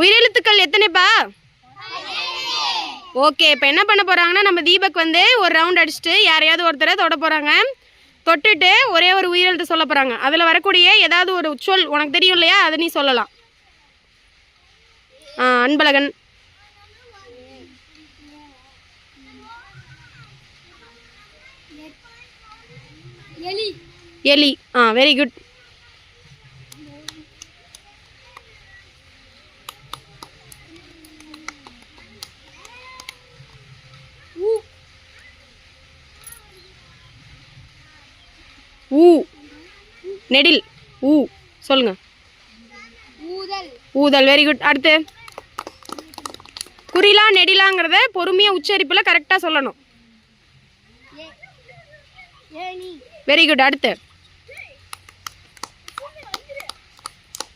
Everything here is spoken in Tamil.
உயிரெழுத்துக்கள் எத்தனைப்பா? ஓகே, இப்போ என்ன பண்ண போகிறாங்கன்னா நம்ம தீபக் வந்து ஒரு ரவுண்ட் அடிச்சுட்டு யாரையாவது ஒருத்தரை தொட போகிறாங்க. தொட்டுட்டு ஒரே ஒரு உயிரெழுத்து சொல்ல போகிறாங்க. அதில் வரக்கூடிய ஏதாவது ஒரு சொல் உனக்கு தெரியும் இல்லையா, அதை நீ சொல்லலாம். அன்பழகன். எலி. Very good. ஊ. நெடில். ஊ சொல்லுங்க. ஊதல். Very good. அடுத்து குறிலா நெடிலாங்கிறத பொறுமையாக உச்சரிப்பில் கரெக்டாக சொல்லணும். Very good. அடுத்து